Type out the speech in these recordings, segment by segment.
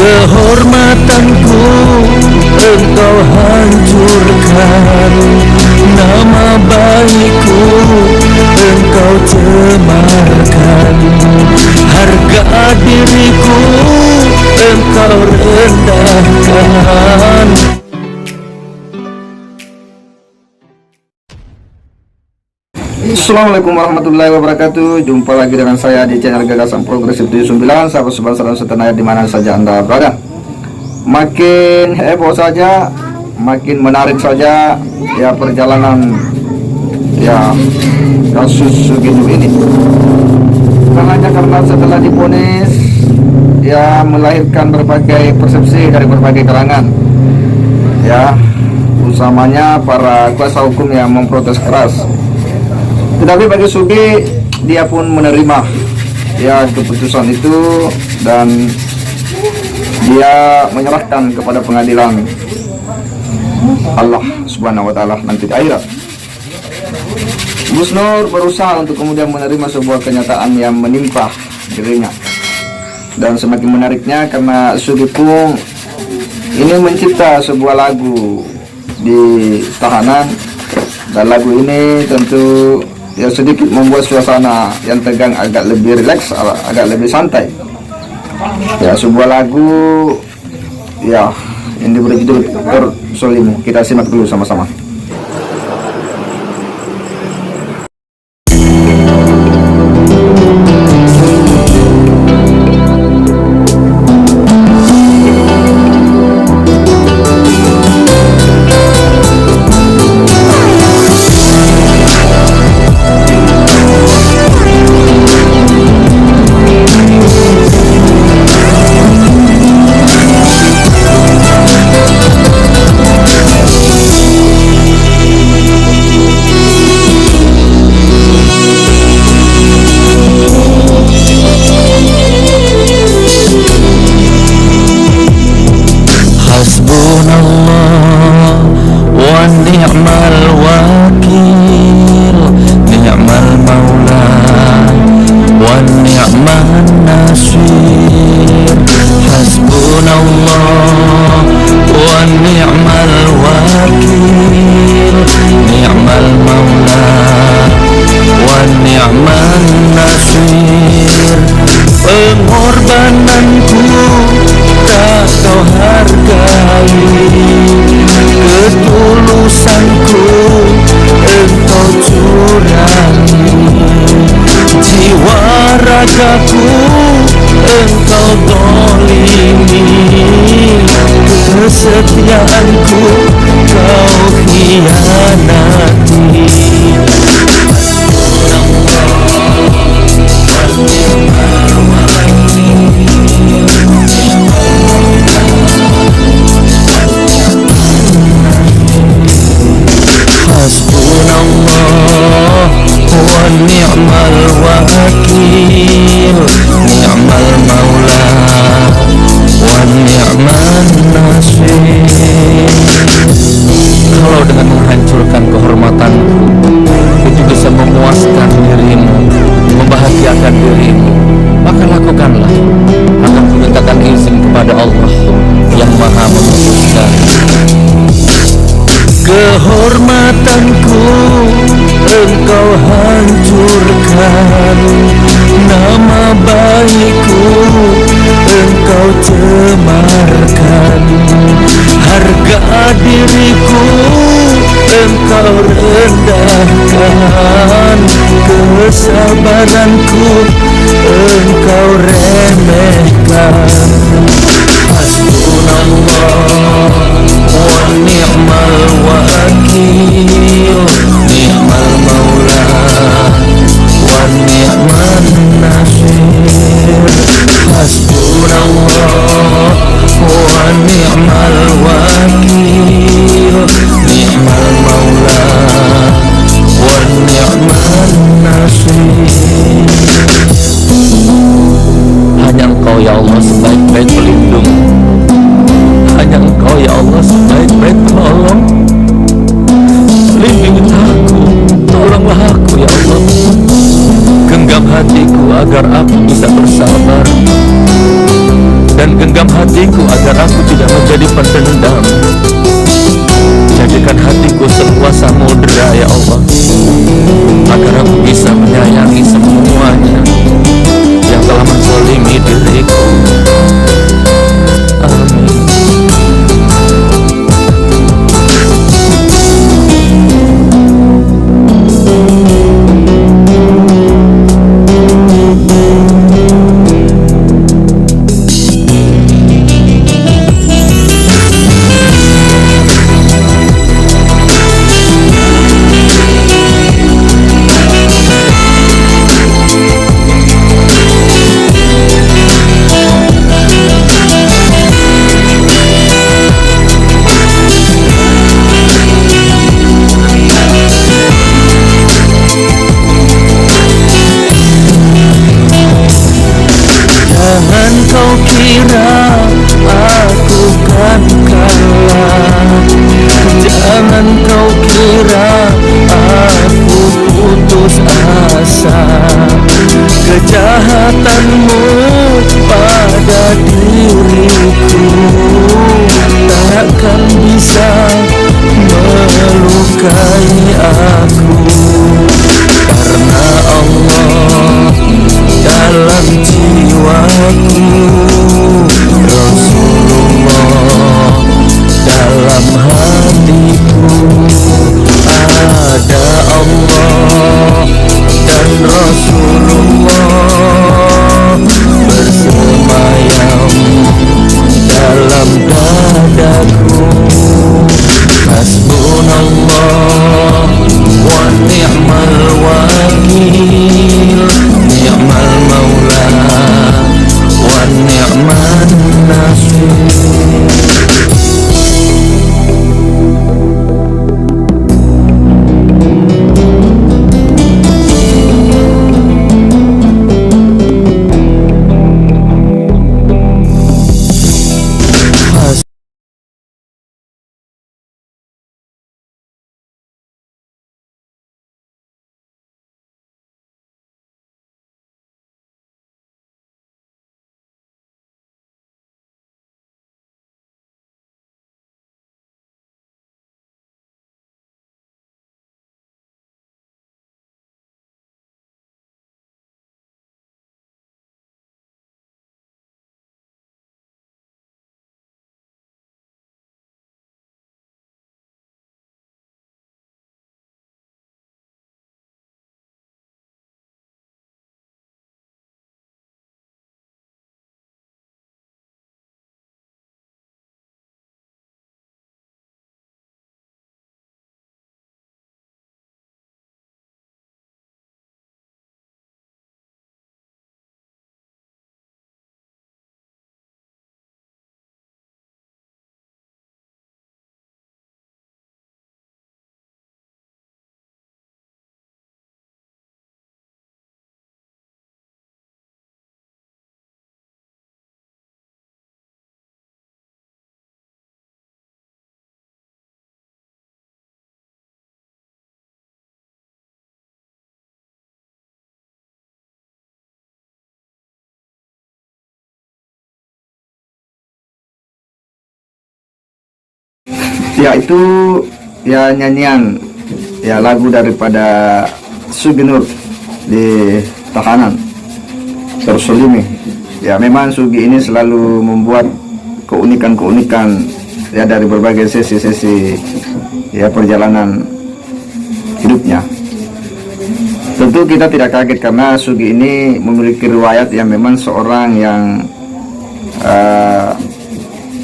Kehormatanku engkau hancurkan, nama baikku engkau cemarkan, harga diriku engkau rendahkan. Assalamualaikum warahmatullahi wabarakatuh. Jumpa lagi dengan saya di channel Gagasan Progresif 79. Sahabat sebangsa dan setanah air dimana saja Anda berada. Makin heboh saja, makin menarik saja ya perjalanan ya kasus Sugindu ini. Karena setelah divonis ya melahirkan berbagai persepsi dari berbagai kalangan. Ya, utamanya para kuasa hukum yang memprotes keras. Tetapi bagi Sugi, dia pun menerima ya keputusan itu dan dia menyerahkan kepada pengadilan Allah Subhanahu wa taala nanti di akhirat. Gus Nur berusaha untuk kemudian menerima sebuah kenyataan yang menimpa dirinya. Dan semakin menariknya karena Sugi pun ini mencipta sebuah lagu di tahanan, dan lagu ini tentu ya sedikit membuat suasana yang tegang agak lebih rileks, agak lebih santai. Ya, sebuah lagu ya yang diberi judul Tersolimu. Kita simak dulu sama-sama. Pengorbananku tak kau hargai, ketulusanku engkau curangi, jiwa ragaku engkau dolimi, kesetiaanku kau hianati. Ni'mal wakil, ni'mal maula, wa ni'man nasir. Kalau dengan menghancurkan kehormatanku itu bisa memuaskan dirimu, membahagiakan dirimu, maka lakukanlah. Akan kumintakan izin kepada Allah yang Maha Memutuskan. Kehormatanku engkau hancurkan, nama baikku engkau cemarkan, harga diriku engkau rendahkan, kesabaranku engkau remehkan. Hasbunallah wa ni'mal wakil, ni'mal maula, wa ni'man nasir. Hasbunallah wa ni'mal wakil, ni'mal maula, wa ni'man nasir. Hanya Engkau ya Allah sebaik-baik pelindung, hanya Engkau ya Allah sebaik-baik penolong. Lindungi aku, tolonglah aku ya Allah. Genggam hatiku agar aku bisa bersabar dan genggam hatiku agar aku tidak menjadi pendendam. Jadikan hatiku seluas samudera ya Allah, agar aku bisa menyayangi semuanya yang telah menzalimi diriku. Amin. Jangan kau kira aku kan kalah, jangan kau kira aku putus asa. Kejahatanmu pada diriku takkan bisa melukai aku, karena Allah dalam jiwaku, Rasulullah dalam hatiku. Ada Allah dan Rasulullah bersemayam dalam dadaku. Hasbunallah wa ni'mal wakil, ni'mal maula wa ni'man nasir. Ya, itu ya nyanyian ya lagu daripada Sugi Nur di Tahanan Tersolimi. Ya, memang Sugi ini selalu membuat keunikan-keunikan ya dari berbagai sesi-sesi ya perjalanan hidupnya. Tentu kita tidak kaget karena Sugi ini memiliki riwayat yang memang seorang yang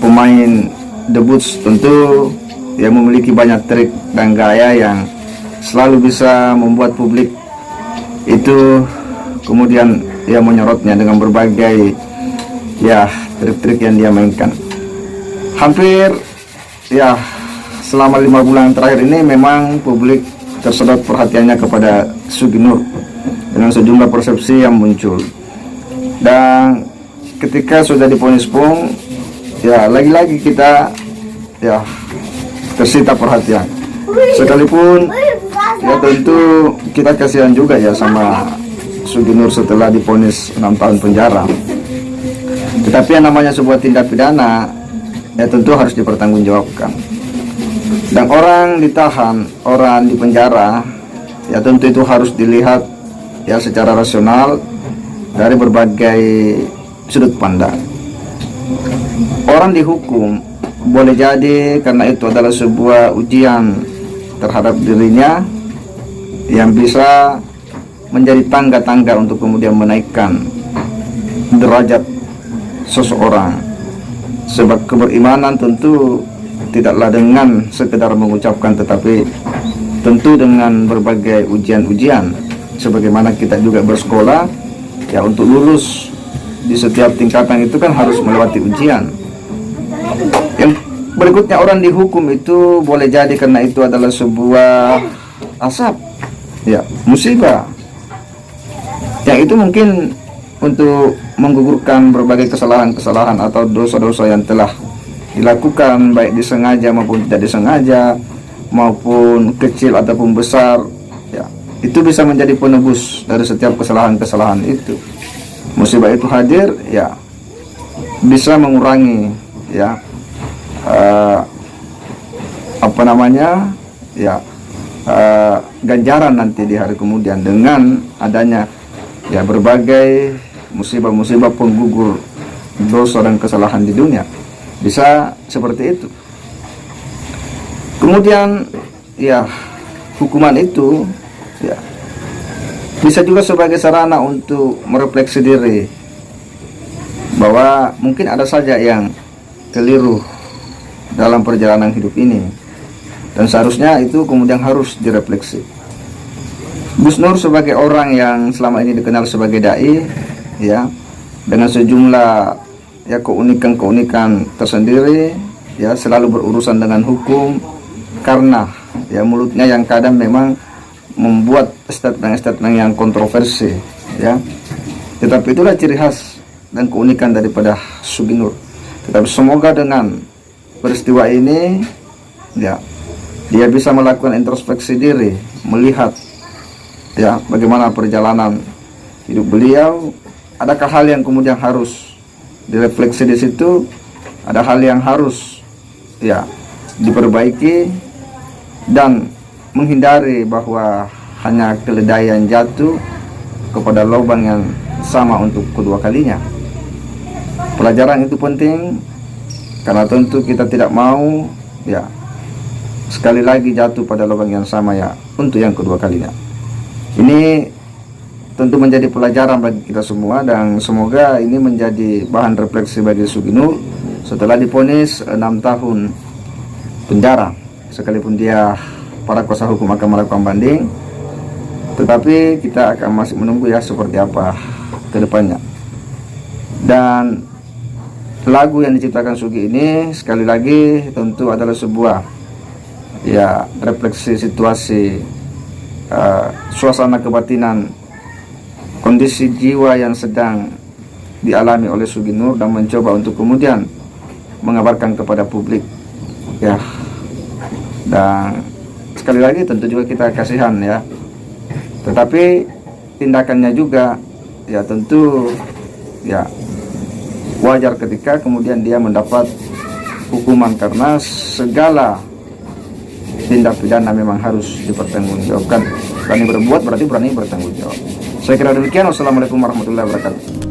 pemain debut, tentu dia memiliki banyak trik dan gaya yang selalu bisa membuat publik itu kemudian dia menyorotnya dengan berbagai ya trik-trik yang dia mainkan. Hampir ya selama 5 bulan terakhir ini memang publik tersedot perhatiannya kepada Sugi Nur dengan sejumlah persepsi yang muncul, dan ketika sudah divonis pun ya lagi-lagi kita ya tersita perhatian. Sekalipun ya tentu kita kasihan juga ya sama Sugi Nur setelah divonis 6 tahun penjara. Tetapi yang namanya sebuah tindak pidana ya tentu harus dipertanggungjawabkan. Dan orang ditahan, orang dipenjara ya tentu itu harus dilihat ya secara rasional dari berbagai sudut pandang. Orang dihukum boleh jadi karena itu adalah sebuah ujian terhadap dirinya yang bisa menjadi tangga-tangga untuk kemudian menaikkan derajat seseorang. Sebab keberimanan tentu tidaklah dengan sekedar mengucapkan, tetapi tentu dengan berbagai ujian-ujian. Sebagaimana kita juga bersekolah ya, untuk lulus di setiap tingkatan itu kan harus melewati ujian. Yang berikutnya, orang dihukum itu boleh jadi karena itu adalah sebuah asap ya, musibah yang itu mungkin untuk menggugurkan berbagai kesalahan-kesalahan atau dosa-dosa yang telah dilakukan, baik disengaja maupun tidak disengaja, maupun kecil ataupun besar ya, itu bisa menjadi penebus dari setiap kesalahan-kesalahan itu. Musibah itu hadir ya, bisa mengurangi ya ganjaran nanti di hari kemudian dengan adanya ya berbagai musibah-musibah penggugur dosa dan kesalahan di dunia. Bisa seperti itu. Kemudian ya, hukuman itu ya bisa juga sebagai sarana untuk merefleksi diri bahwa mungkin ada saja yang keliru dalam perjalanan hidup ini, dan seharusnya itu kemudian harus direfleksi. Gus Nur sebagai orang yang selama ini dikenal sebagai dai ya, dengan sejumlah ya keunikan-keunikan tersendiri ya, selalu berurusan dengan hukum karena ya mulutnya yang kadang memang membuat statement-statement yang kontroversi ya. Tetapi itulah ciri khas dan keunikan daripada Sugi Nur. Tetapi semoga dengan peristiwa ini ya, dia bisa melakukan introspeksi diri, melihat ya bagaimana perjalanan hidup beliau. Adakah hal yang kemudian harus direfleksi di situ, ada hal yang harus ya diperbaiki, dan menghindari bahwa hanya keledai jatuh kepada lubang yang sama untuk kedua kalinya. Pelajaran itu penting karena tentu kita tidak mau ya sekali lagi jatuh pada lubang yang sama ya untuk yang kedua kalinya. Ini tentu menjadi pelajaran bagi kita semua, dan semoga ini menjadi bahan refleksi bagi Sugi Nur setelah divonis 6 tahun penjara. Sekalipun dia, para kuasa hukum akan melakukan banding, tetapi kita akan masih menunggu ya seperti apa ke depannya. Dan lagu yang diciptakan Sugi ini sekali lagi tentu adalah sebuah ya refleksi situasi suasana kebatinan, kondisi jiwa yang sedang dialami oleh Sugi Nur, dan mencoba untuk kemudian mengabarkan kepada publik ya. Dan sekali lagi tentu juga kita kasihan ya, tetapi tindakannya juga ya tentu ya wajar ketika kemudian dia mendapat hukuman, karena segala tindak pidana memang harus dipertanggungjawabkan. Berani berbuat berarti berani bertanggung jawab. Saya kira demikian. Wassalamualaikum warahmatullahi wabarakatuh.